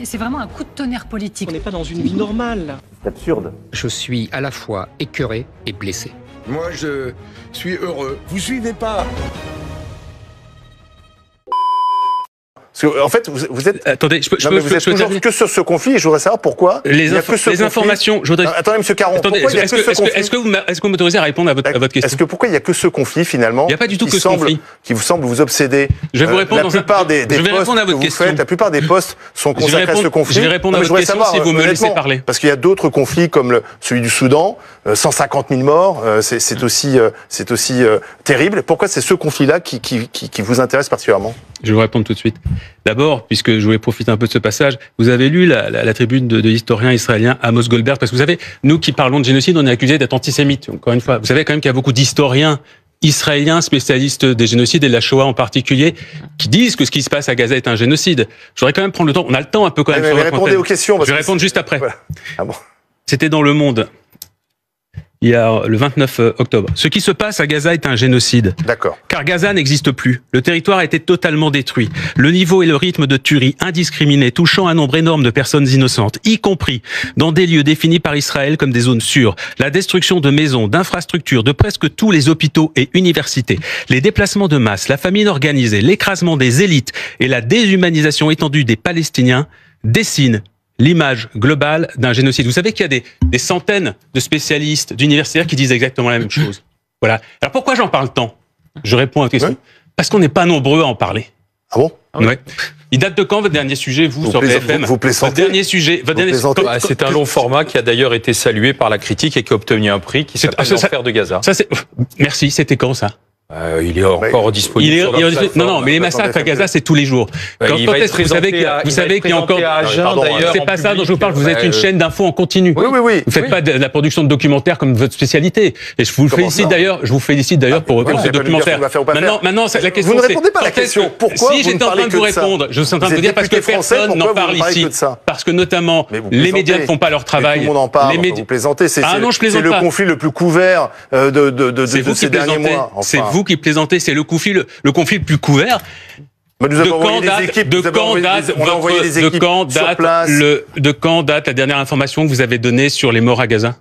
C'est vraiment un coup de tonnerre politique. On n'est pas dans une vie normale. C'est absurde. Je suis à la fois écœuré et blessé. Moi, je suis heureux. Vous suivez pas? Parce que, en fait, vous êtes. Attendez, vous êtes toujours que sur ce conflit et je voudrais savoir pourquoi. Les informations. Je voudrais... Attendez, M. Caron. Est-ce que vous m'autorisez à répondre à votre question? Est-ce que pourquoi il n'y a que ce conflit finalement? Il n'y a pas du tout que ce conflit qui vous semble vous obséder. Je vais vous répondre. La plupart des postes que vous faites, la plupart des postes sont consacrés à ce conflit. Je vais répondre à votre question si vous me laissez parler. Parce qu'il y a d'autres conflits comme celui du Soudan, 150 000 morts, c'est aussi terrible. Pourquoi c'est ce conflit-là qui vous intéresse particulièrement? Je vais vous répondre tout de suite. D'abord, puisque je voulais profiter un peu de ce passage, vous avez lu la tribune de l'historien israélien Amos Goldberg, parce que vous savez, nous qui parlons de génocide, on est accusés d'être antisémites. Encore une fois, vous savez quand même qu'il y a beaucoup d'historiens israéliens spécialistes des génocides et de la Shoah en particulier, qui disent que ce qui se passe à Gaza est un génocide. Je voudrais quand même prendre le temps. On a le temps un peu quand même. Mais répondez aux questions. Je vais répondre juste après. Voilà. Ah bon. C'était dans Le Monde. Il y a le 29 octobre. Ce qui se passe à Gaza est un génocide. D'accord. Car Gaza n'existe plus. Le territoire a été totalement détruit. Le niveau et le rythme de tuerie indiscriminés touchant un nombre énorme de personnes innocentes, y compris dans des lieux définis par Israël comme des zones sûres. La destruction de maisons, d'infrastructures, de presque tous les hôpitaux et universités. Les déplacements de masse, la famine organisée, l'écrasement des élites et la déshumanisation étendue des Palestiniens dessinent l'image globale d'un génocide. Vous savez qu'il y a des centaines de spécialistes, d'universitaires qui disent exactement la même chose. Voilà. Alors pourquoi j'en parle tant? Je réponds à votre question. Oui. Parce qu'on n'est pas nombreux à en parler. Ah bon? Ouais. Il date de quand votre dernier sujet, vous sur BFM? Vous plaisantez? Votre dernier sujet. C'est un long format qui a d'ailleurs été salué par la critique et qui a obtenu un prix qui s'appelle L'Enfer de Gaza. Merci, c'était quand ça? Il est encore disponible. Non, mais les massacres à Gaza, c'est tous les jours. Vous savez qu'il y a encore. C'est pas ça dont je vous parle. Vous êtes une chaîne d'infos en continu. Oui. Vous faites pas de la production de documentaires comme votre spécialité. Et je vous félicite d'ailleurs pour ce documentaire. Maintenant, la question. Vous ne répondez pas à la question. Pourquoi? Si j'étais en train de vous répondre, je suis en train de vous dire parce que personne n'en parle ici. Parce que notamment les médias ne font pas leur travail. Tout le monde en parle. Vous plaisantez. C'est le conflit le plus couvert de ces derniers mois. C'est vous qui plaisantez, c'est le conflit le plus couvert. De quand date la dernière information que vous avez donnée sur les morts à Gaza?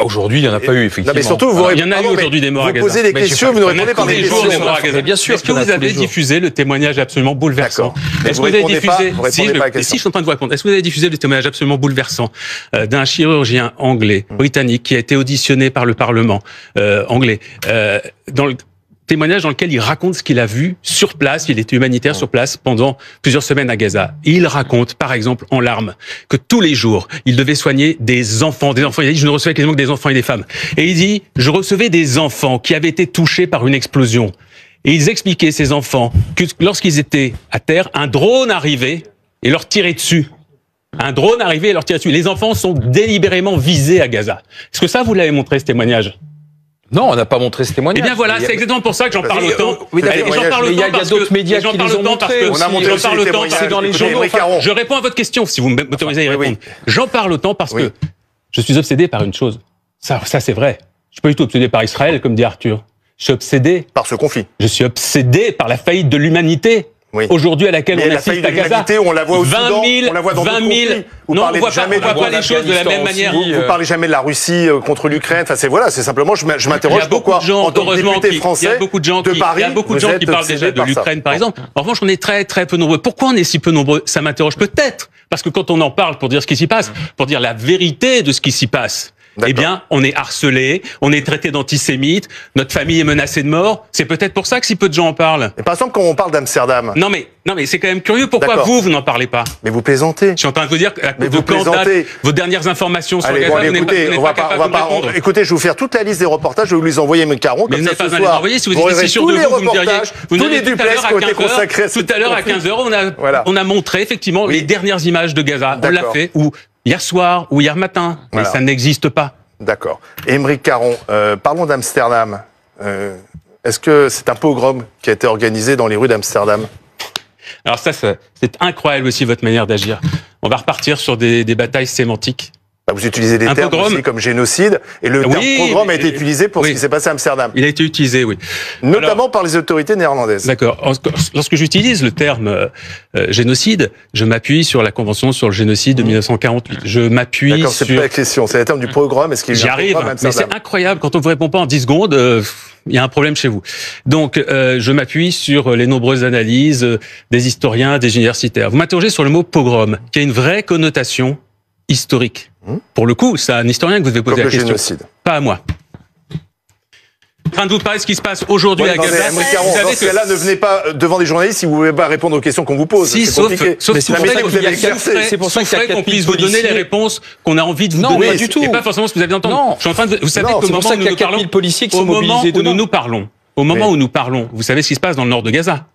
Aujourd'hui, il n'y en a pas eu, effectivement. Non, mais surtout, il y en a eu aujourd'hui des morts à Gaza. Vous posez des questions, vous nous répondez par des questions. Bien sûr. Est-ce que vous avez diffusé le témoignage absolument bouleversant? Est-ce que vous avez diffusé, si je suis en train de vous répondre, est-ce que vous avez diffusé le témoignage absolument bouleversant d'un chirurgien anglais, britannique, qui a été auditionné par le Parlement anglais, dans le témoignage dans lequel il raconte ce qu'il a vu sur place, il était humanitaire sur place pendant plusieurs semaines à Gaza. Et il raconte, par exemple, en larmes, que tous les jours, il devait soigner des enfants. Il a dit, je ne recevais quasiment que des enfants et des femmes. Et il dit, je recevais des enfants qui avaient été touchés par une explosion. Et ils expliquaient, ces enfants, que lorsqu'ils étaient à terre, un drone arrivait et leur tirait dessus. Un drone arrivait et leur tirait dessus. Les enfants sont délibérément visés à Gaza. Est-ce que ça, vous l'avez montré, ce témoignage? Non, on n'a pas montré ce témoignage. Eh bien voilà, c'est exactement pour ça que j'en parle autant. Il y a d'autres médias qui les ont montrés. On a montré aussi les témoignages dans les journaux. Je réponds à votre question, si vous m'autorisez à y répondre. J'en parle autant parce que je suis obsédé par une chose. Ça c'est vrai. Je suis pas du tout obsédé par Israël, comme dit Arthur. Je suis obsédé par ce conflit. Je suis obsédé par la faillite de l'humanité. Oui. Aujourd'hui, à laquelle on assiste à Gaza, on la voit au Soudan, on la voit dans 20 000. Non, on ne voit pas les choses de la même manière. Vous parlez jamais de la Russie contre l'Ukraine. Enfin, c'est simplement, je m'interroge pourquoi, en tant que député français, il y a beaucoup de gens qui parlent déjà de l'Ukraine, par exemple. En revanche, on est très, très peu nombreux. Pourquoi on est si peu nombreux? Ça m'interroge peut-être. Parce que quand on en parle pour dire ce qui s'y passe, pour dire la vérité de ce qui s'y passe, eh bien, on est harcelé, on est traité d'antisémite, notre famille est menacée de mort. C'est peut-être pour ça que si peu de gens en parlent. Et par exemple, quand on parle d'Amsterdam. Non, mais c'est quand même curieux. Pourquoi vous n'en parlez pas? Mais vous plaisantez. Je suis en train de vous dire, quand datent vos dernières informations sur Gaza, vous n'êtes pas capable de répondre. Écoutez, je vais vous faire toute la liste des reportages, je vais vous les envoyer, M. Caron. Mais vous n'avez pas besoin de les envoyer. Si vous étiez sûr de vous me diriez. Tous les duplex qui ont été consacrés à tout à l'heure, à 15h, on a montré effectivement les dernières images de Gaza. On l'a fait, ou hier soir, ou hier matin. Mais ça n'existe pas. D'accord. Émeric Caron, parlons d'Amsterdam. Est-ce que c'est un pogrom qui a été organisé dans les rues d'Amsterdam? Alors ça, c'est incroyable aussi votre manière d'agir. On va repartir sur des batailles sémantiques. Vous utilisez des termes aussi comme génocide, et le terme pogrom a été utilisé pour ce qui s'est passé à Amsterdam. Il a été utilisé, oui. Notamment par les autorités néerlandaises. D'accord. Lorsque j'utilise le terme génocide, je m'appuie sur la Convention sur le génocide de 1948. Je m'appuie sur... D'accord, c'est pas la question, c'est le terme du pogrom. Est-ce qu'il y a eu un pogrom à Amsterdam ? Mais c'est incroyable, quand on vous répond pas en 10 secondes... il y a un problème chez vous. Donc, je m'appuie sur les nombreuses analyses des historiens, des universitaires. Vous m'interrogez sur le mot pogrom, qui a une vraie connotation historique. Pour le coup, c'est un historien que vous devez poser la question. Génocide. Pas à moi. En train de vous parler de ce qui se passe aujourd'hui à Gaza. Dans ce cas-là, ne venez pas devant des journalistes si vous ne pouvez pas répondre aux questions qu'on vous pose. Si, sauf c'est pour ça qu'on puisse vous donner les réponses qu'on a envie de vous donner. Pas du tout. Et pas forcément ce que vous avez entendu. Non. Je suis en train de, vous savez qu'au moment où nous parlons, vous savez ce qui se passe dans le nord de Gaza.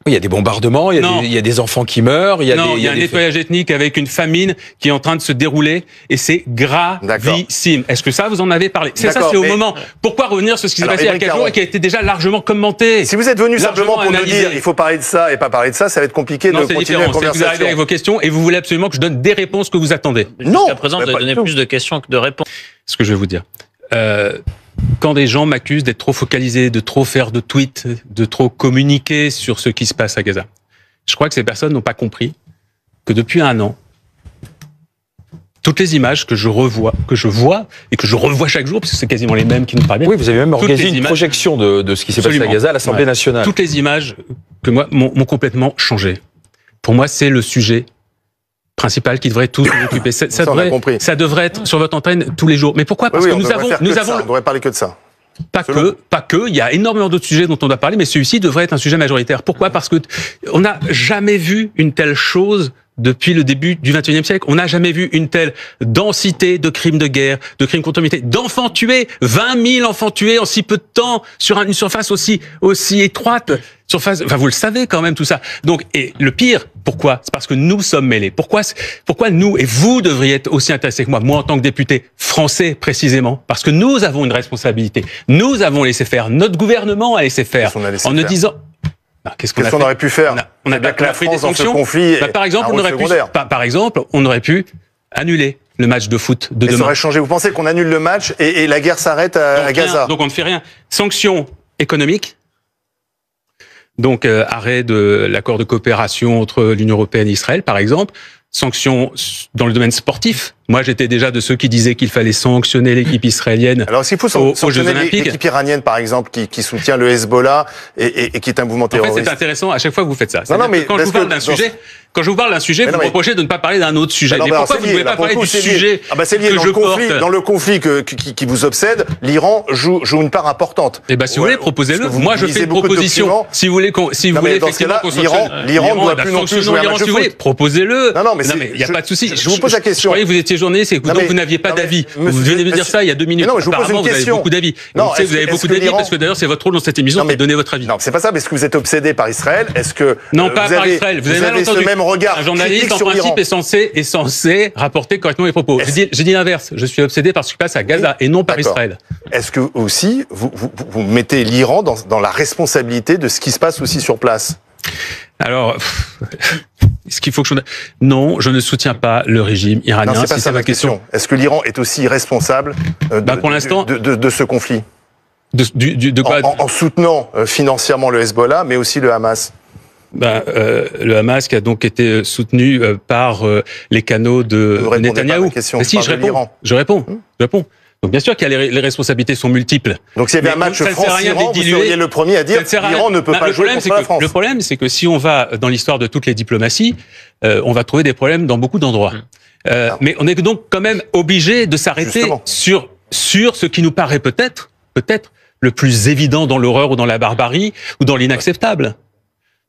Il y a des bombardements, il y a des enfants qui meurent, il y a un nettoyage ethnique avec une famine qui est en train de se dérouler et c'est gravissime. Est-ce que ça, vous en avez parlé? C'est ça, c'est au moment. Pourquoi revenir sur ce qui s'est passé il y a 4 jours et qui a été déjà largement commenté? Si vous êtes venu simplement pour nous dire il faut parler de ça et pas parler de ça, ça va être compliqué de continuer la conversation. Vous arrivez avec vos questions et vous voulez absolument que je donne des réponses que vous attendez. Non. Jusqu'à présent, vous avez donné plus de questions que de réponses. Ce que je vais vous dire. Quand des gens m'accusent d'être trop focalisé, de trop faire de tweets, de trop communiquer sur ce qui se passe à Gaza, je crois que ces personnes n'ont pas compris que depuis 1 an, toutes les images que je vois et que je revois chaque jour, parce que c'est quasiment les mêmes qui nous parviennent. Oui, vous avez même organisé une projection de ce qui s'est passé à Gaza à l'Assemblée nationale. Toutes les images que moi m'ont complètement changé. Pour moi, c'est le sujet principal qui devrait tous nous occuper. Ça devrait être sur votre antenne tous les jours. Mais pourquoi? Parce que nous avons. On ne devrait parler que de ça. Pas que. Il y a énormément d'autres sujets dont on doit parler, mais celui-ci devrait être un sujet majoritaire. Pourquoi? Parce que on n'a jamais vu une telle chose depuis le début du XXIe siècle. On n'a jamais vu une telle densité de crimes de guerre, de crimes contre l'humanité, d'enfants tués, 20 000 enfants tués en si peu de temps sur une surface aussi étroite. Enfin, vous le savez quand même tout ça. Donc, et le pire, pourquoi? C'est parce que nous sommes mêlés. Pourquoi nous et vous devriez être aussi intéressés que moi en tant que député français précisément, parce que nous avons une responsabilité. Nous avons laissé faire. Notre gouvernement a laissé faire en ne disant. Qu'est-ce qu'on aurait pu faire? On a bien que la France dans ce conflit. Par exemple, on aurait pu annuler le match de foot de demain. Ça aurait changé. Vous pensez qu'on annule le match et la guerre s'arrête à Gaza? Donc on ne fait rien. Sanctions économiques. Donc arrêt de l'accord de coopération entre l'Union européenne et Israël, par exemple. Sanctions dans le domaine sportif. Moi, j'étais déjà de ceux qui disaient qu'il fallait sanctionner l'équipe israélienne. Alors, s'il faut sanctionner l'équipe iranienne, par exemple, qui soutient le Hezbollah et qui est un mouvement terroriste. En fait, c'est intéressant. À chaque fois que vous faites ça. Non, mais quand je vous parle d'un sujet, vous me reprochez de ne pas parler d'un autre sujet. Mais pourquoi vous ne pouvez pas parler du sujet c'est lié dans le conflit qui vous obsède. L'Iran joue une part importante. Eh ben, si vous voulez, proposez-le. Moi, je fais une proposition. Si vous voulez, effectivement, l'Iran ne doit plus non plus jouer un match de foot. Proposez-le. Non, mais il n'y a pas de souci. Je vous pose la question. Je croyais que vous étiez journaliste et que vous n'aviez pas d'avis. Vous venez de me dire ça il y a 2 minutes. Non, je vous pose une question. Vous avez beaucoup d'avis. Vous avez beaucoup d'avis parce que d'ailleurs, c'est votre rôle dans cette émission de donner votre avis. Non, c'est pas ça. Est-ce que vous êtes obsédé par Israël? Est-ce que non, pas par Israël. Vous avez ce même regard? Un journaliste, en principe, est censé rapporter correctement les propos. J'ai dit l'inverse. Je suis obsédé par ce qui se passe à Gaza et non par Israël. Est-ce que aussi vous mettez l'Iran dans la responsabilité de ce qui se passe aussi sur place? Alors, est-ce qu'il faut que Non, je ne soutiens pas le régime iranien. Non, c'est pas ça ma question. Est-ce que l'Iran est aussi responsable pour l'instant de ce conflit? De quoi? En soutenant financièrement le Hezbollah, mais aussi le Hamas. Le Hamas qui a donc été soutenu par les canaux de Netanyahou. Je réponds. Donc bien sûr que les responsabilités sont multiples. Donc s'il y avait un match France-Iran, vous seriez le premier à dire l'Iran ne peut pas jouer contre la France. Le problème, c'est que si on va dans l'histoire de toutes les diplomaties, on va trouver des problèmes dans beaucoup d'endroits. Mais on est donc quand même obligé de s'arrêter sur ce qui nous paraît peut-être le plus évident dans l'horreur ou dans la barbarie ou dans l'inacceptable.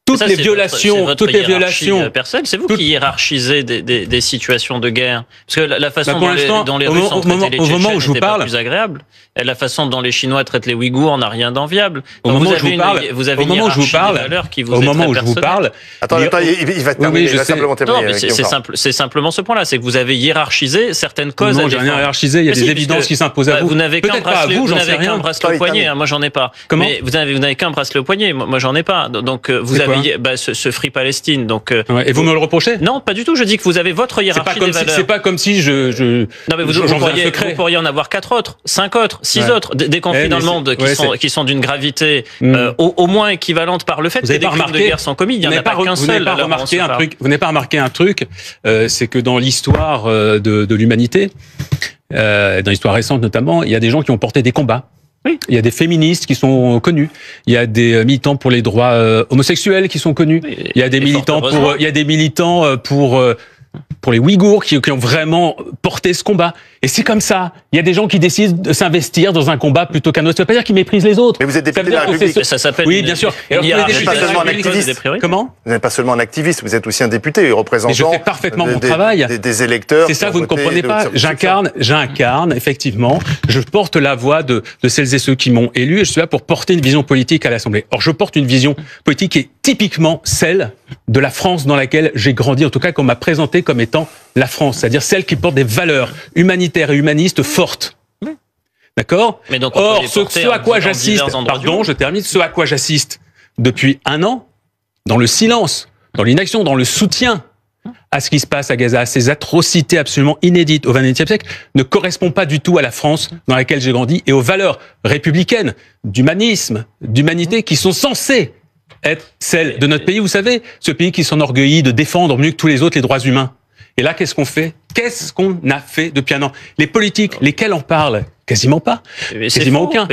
Toutes les violations. Personnelle, c'est vous qui hiérarchisez des situations de guerre. Parce que la façon dont les Russes ont traité les Tchétchènes n'était pas plus agréable. Et la façon dont les Chinois traitent les Ouïghours n'a rien d'enviable. Au moment où je vous parle, attends, il va terminer. Il va simplement terminer. C'est simplement ce point-là, c'est que vous avez hiérarchisé certaines causes. Non, j'ai rien hiérarchisé. Il y a des évidences qui s'imposent à vous. Vous n'avez qu'un bracelet au poignet. Moi, j'en ai pas. Comment? Vous n'avez qu'un bracelet au poignet. Moi, j'en ai pas. Donc, vous avez ce Free Palestine. Donc, et vous me le reprochez? Non, pas du tout. Je dis que vous avez votre hiérarchie des valeurs. C'est pas comme si non, mais vous pourriez en avoir 4 autres, 5 autres, 6 autres, des conflits dans le monde qui sont d'une gravité au moins équivalente par le fait que des crimes de guerre sont commis. Il n'y en a pas qu'un seul. Vous n'avez pas remarqué un truc, c'est que dans l'histoire de l'humanité, dans l'histoire récente notamment, il y a des gens qui ont porté des combats. Oui. Il y a des féministes qui sont connus. Il y a des militants pour les droits homosexuels qui sont connus. Oui, il y a des militants pour les Ouïghours qui ont vraiment porté ce combat. Et c'est comme ça. Il y a des gens qui décident de s'investir dans un combat plutôt qu'un autre. Ça veut pas dire qu'ils méprisent les autres. Mais vous êtes député de la République. Ça s'appelle. Oui, bien sûr. Vous n'êtes pas seulement un activiste. Comment? Vous n'êtes pas seulement un activiste. Vous êtes aussi un député représentant. Mais je fais parfaitement mon travail. Des électeurs. C'est ça, vous ne comprenez pas. J'incarne, effectivement. Je porte la voix de celles et ceux qui m'ont élu. Et je suis là pour porter une vision politique à l'Assemblée. Or, je porte une vision politique qui est typiquement celle de la France dans laquelle j'ai grandi, en tout cas qu'on m'a présenté comme étant la France, c'est-à-dire celle qui porte des valeurs humanitaires et humanistes fortes. D'accord? Or, ce à quoi j'assiste, je termine, ce à quoi j'assiste depuis un an, dans le silence, dans l'inaction, dans le soutien à ce qui se passe à Gaza, à ces atrocités absolument inédites au XXe siècle, ne correspond pas du tout à la France dans laquelle j'ai grandi et aux valeurs républicaines, d'humanisme, d'humanité qui sont censées être celles de notre pays. Vous savez, ce pays qui s'enorgueillit de défendre mieux que tous les autres les droits humains. Et là, qu'est-ce qu'on fait? Qu'est-ce qu'on a fait depuis un an? Les politiques, lesquels en parlent? Quasiment pas. Quasiment aucun.